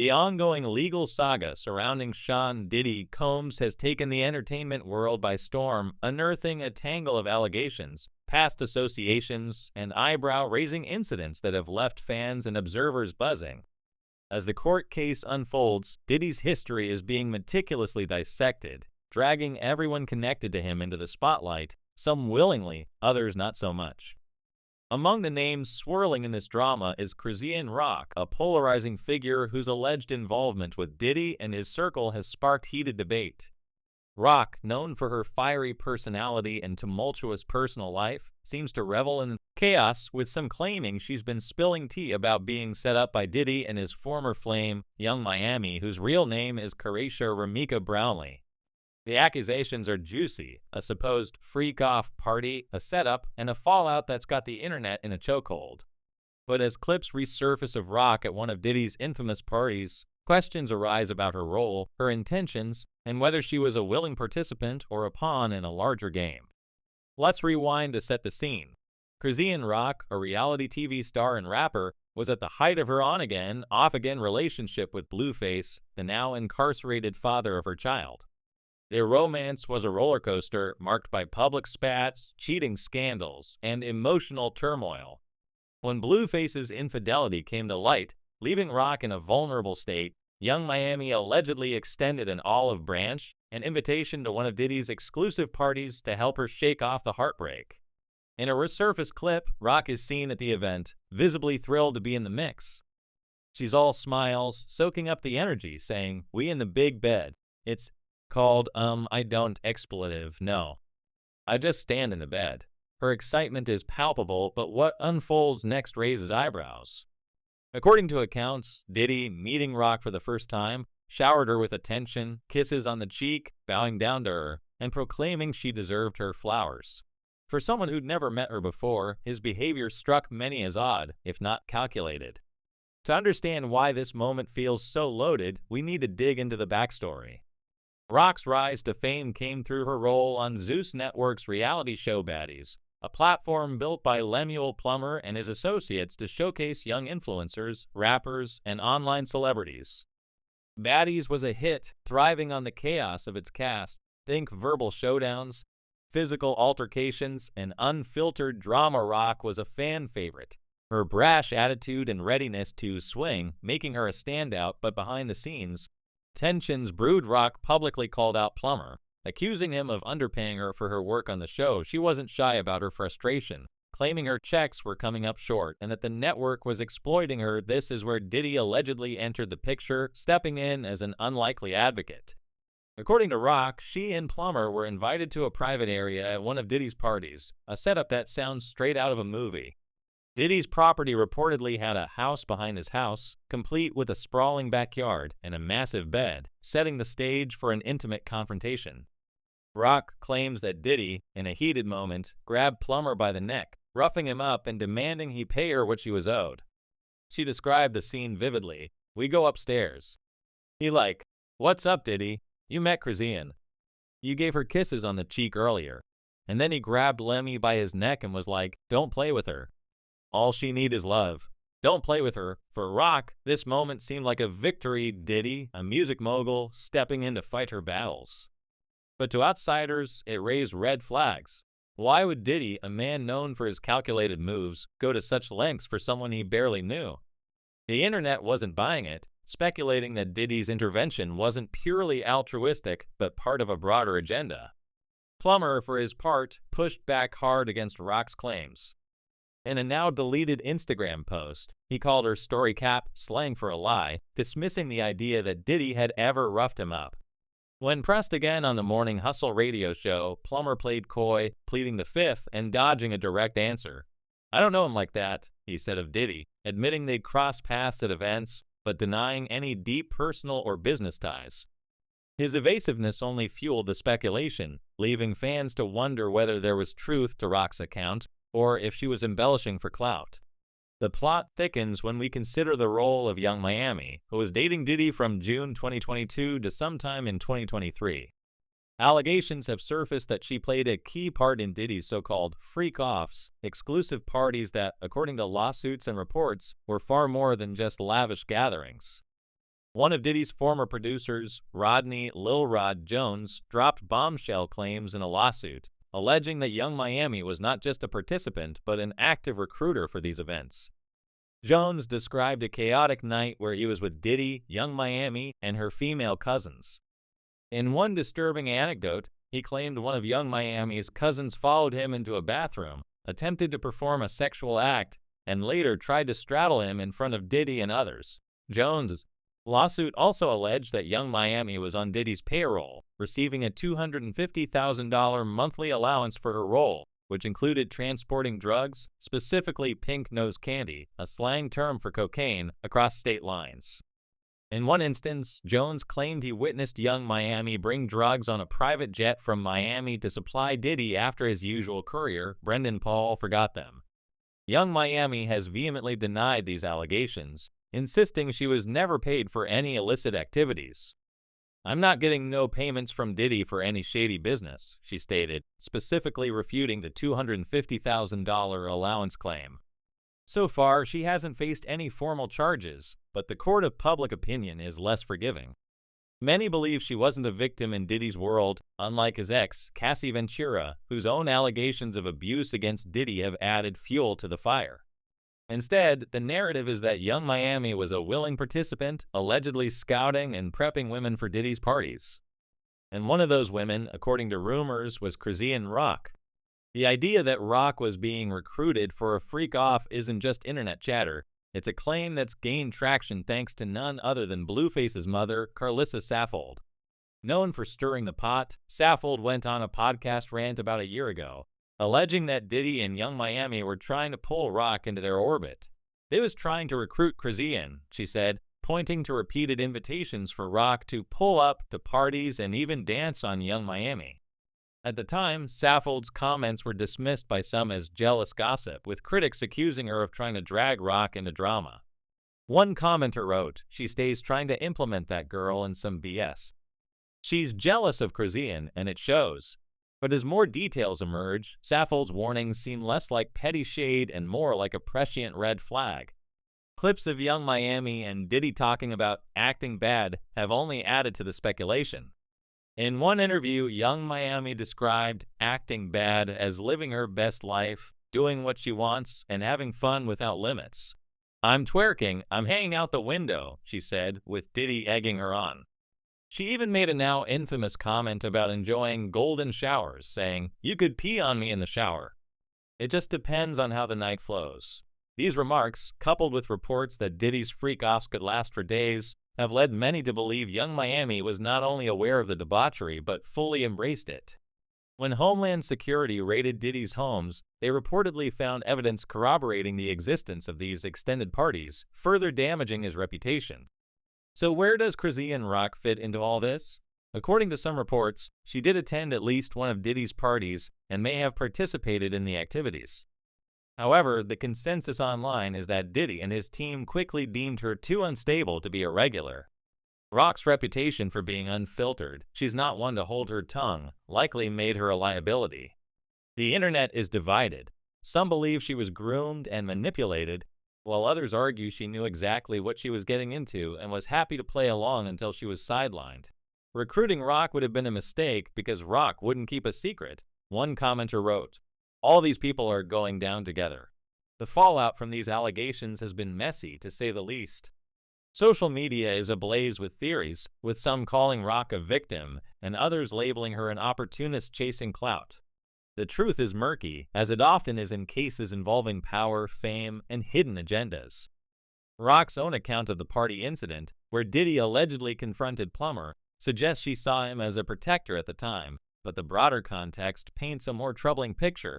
The ongoing legal saga surrounding Sean Diddy Combs has taken the entertainment world by storm, unearthing a tangle of allegations, past associations, and eyebrow-raising incidents that have left fans and observers buzzing. As the court case unfolds, Diddy's history is being meticulously dissected, dragging everyone connected to him into the spotlight, some willingly, others not so much. Among the names swirling in this drama is Chrisean, a polarizing figure whose alleged involvement with Diddy and his circle has sparked heated debate. Rock, known for her fiery personality and tumultuous personal life, seems to revel in chaos, with some claiming she's been spilling tea about being set up by Diddy and his former flame, Young Miami, whose real name is Chrisean Brownlee. The accusations are juicy: a supposed freak-off party, a setup, and a fallout that's got the internet in a chokehold. But as clips resurface of Rock at one of Diddy's infamous parties, questions arise about her role, her intentions, and whether she was a willing participant or a pawn in a larger game. Let's rewind to set the scene. Chrisean, a reality TV star and rapper, was at the height of her on-again, off-again relationship with Blueface, the now incarcerated father of her child. Their romance was a roller coaster marked by public spats, cheating scandals, and emotional turmoil. When Blueface's infidelity came to light, leaving Rock in a vulnerable state, Young Miami allegedly extended an olive branch, an invitation to one of Diddy's exclusive parties to help her shake off the heartbreak. In a resurfaced clip, Rock is seen at the event, visibly thrilled to be in the mix. She's all smiles, soaking up the energy, saying, "We in the big bed. It's called, I don't expletive, no. I just stand in the bed." Her excitement is palpable, but what unfolds next raises eyebrows. According to accounts, Diddy, meeting Rock for the first time, showered her with attention, kisses on the cheek, bowing down to her, and proclaiming she deserved her flowers. For someone who'd never met her before, his behavior struck many as odd, if not calculated. To understand why this moment feels so loaded, we need to dig into the backstory. Rock's rise to fame came through her role on Zeus Network's reality show Baddies, a platform built by Lemuel Plummer and his associates to showcase young influencers, rappers, and online celebrities. Baddies was a hit, thriving on the chaos of its cast. Think verbal showdowns, physical altercations, and unfiltered drama. Rock was a fan favorite, her brash attitude and readiness to swing making her a standout, but behind the scenes, tensions brewed. Rock publicly called out Plummer, accusing him of underpaying her for her work on the show. She wasn't shy about her frustration, claiming her checks were coming up short and that the network was exploiting her. This is where Diddy allegedly entered the picture, stepping in as an unlikely advocate. According to Rock, she and Plummer were invited to a private area at one of Diddy's parties, a setup that sounds straight out of a movie. Diddy's property reportedly had a house behind his house, complete with a sprawling backyard and a massive bed, setting the stage for an intimate confrontation. Rock claims that Diddy, in a heated moment, grabbed Plummer by the neck, roughing him up and demanding he pay her what she was owed. She described the scene vividly. "We go upstairs. He like, 'What's up, Diddy? You met Chrisean. You gave her kisses on the cheek earlier.' And then he grabbed Lemmy by his neck and was like, 'Don't play with her. All she need is love. Don't play with her.'" For Rock, this moment seemed like a victory. Diddy, a music mogul, stepping in to fight her battles. But to outsiders, it raised red flags. Why would Diddy, a man known for his calculated moves, go to such lengths for someone he barely knew? The internet wasn't buying it, speculating that Diddy's intervention wasn't purely altruistic, but part of a broader agenda. Plummer, for his part, pushed back hard against Rock's claims. In a now-deleted Instagram post, he called her story cap, slang for a lie, dismissing the idea that Diddy had ever roughed him up. When pressed again on the Morning Hustle radio show, Plummer played coy, pleading the fifth and dodging a direct answer. "I don't know him like that," he said of Diddy, admitting they'd crossed paths at events, but denying any deep personal or business ties. His evasiveness only fueled the speculation, leaving fans to wonder whether there was truth to Rock's account, or if she was embellishing for clout. The plot thickens when we consider the role of Young Miami, who was dating Diddy from June 2022 to sometime in 2023. Allegations have surfaced that she played a key part in Diddy's so-called freak-offs, exclusive parties that, according to lawsuits and reports, were far more than just lavish gatherings. One of Diddy's former producers, Rodney Lil Rod Jones, dropped bombshell claims in a lawsuit, alleging that Young Miami was not just a participant but an active recruiter for these events. Jones described a chaotic night where he was with Diddy, Young Miami, and her female cousins. In one disturbing anecdote, he claimed one of Young Miami's cousins followed him into a bathroom, attempted to perform a sexual act, and later tried to straddle him in front of Diddy and others. Jones' lawsuit also alleged that Young Miami was on Diddy's payroll, receiving a $250,000 monthly allowance for her role, which included transporting drugs, specifically pink nose candy, a slang term for cocaine, across state lines. In one instance, Jones claimed he witnessed Young Miami bring drugs on a private jet from Miami to supply Diddy after his usual courier, Brendan Paul, forgot them. Young Miami has vehemently denied these allegations, insisting she was never paid for any illicit activities. "I'm not getting no payments from Diddy for any shady business," she stated, specifically refuting the $250,000 allowance claim. So far, she hasn't faced any formal charges, but the court of public opinion is less forgiving. Many believe she wasn't a victim in Diddy's world, unlike his ex, Cassie Ventura, whose own allegations of abuse against Diddy have added fuel to the fire. Instead, the narrative is that Young Miami was a willing participant, allegedly scouting and prepping women for Diddy's parties. And one of those women, according to rumors, was Chrisean Rock. The idea that Rock was being recruited for a freak-off isn't just internet chatter. It's a claim that's gained traction thanks to none other than Blueface's mother, Karlissa Saffold. Known for stirring the pot, Saffold went on a podcast rant about a year ago, alleging that Diddy and Young Miami were trying to pull Rock into their orbit. They was trying to recruit Chrisean, she said, pointing to repeated invitations for Rock to pull up to parties and even dance on Young Miami. At the time, Saffold's comments were dismissed by some as jealous gossip, with critics accusing her of trying to drag Rock into drama. One commenter wrote, "She stays trying to implement that girl in some BS. She's jealous of Chrisean, and it shows." But as more details emerge, Saffold's warnings seem less like petty shade and more like a prescient red flag. Clips of Young Miami and Diddy talking about acting bad have only added to the speculation. In one interview, Young Miami described acting bad as living her best life, doing what she wants, and having fun without limits. "I'm twerking, I'm hanging out the window," she said, with Diddy egging her on. She even made a now infamous comment about enjoying golden showers, saying, "You could pee on me in the shower." It just depends on how the night flows. These remarks, coupled with reports that Diddy's freak-offs could last for days, have led many to believe Young Miami was not only aware of the debauchery but fully embraced it. When Homeland Security raided Diddy's homes, they reportedly found evidence corroborating the existence of these extended parties, further damaging his reputation. So where does Chrisean Rock fit into all this? According to some reports, she did attend at least one of Diddy's parties and may have participated in the activities. However, the consensus online is that Diddy and his team quickly deemed her too unstable to be a regular. Rock's reputation for being unfiltered, she's not one to hold her tongue, likely made her a liability. The internet is divided. Some believe she was groomed and manipulated, while others argue she knew exactly what she was getting into and was happy to play along until she was sidelined. Recruiting Rock would have been a mistake because Rock wouldn't keep a secret, one commenter wrote. All these people are going down together. The fallout from these allegations has been messy, to say the least. Social media is ablaze with theories, with some calling Rock a victim and others labeling her an opportunist chasing clout. The truth is murky, as it often is in cases involving power, fame, and hidden agendas. Rock's own account of the party incident, where Diddy allegedly confronted Plummer, suggests she saw him as a protector at the time, but the broader context paints a more troubling picture.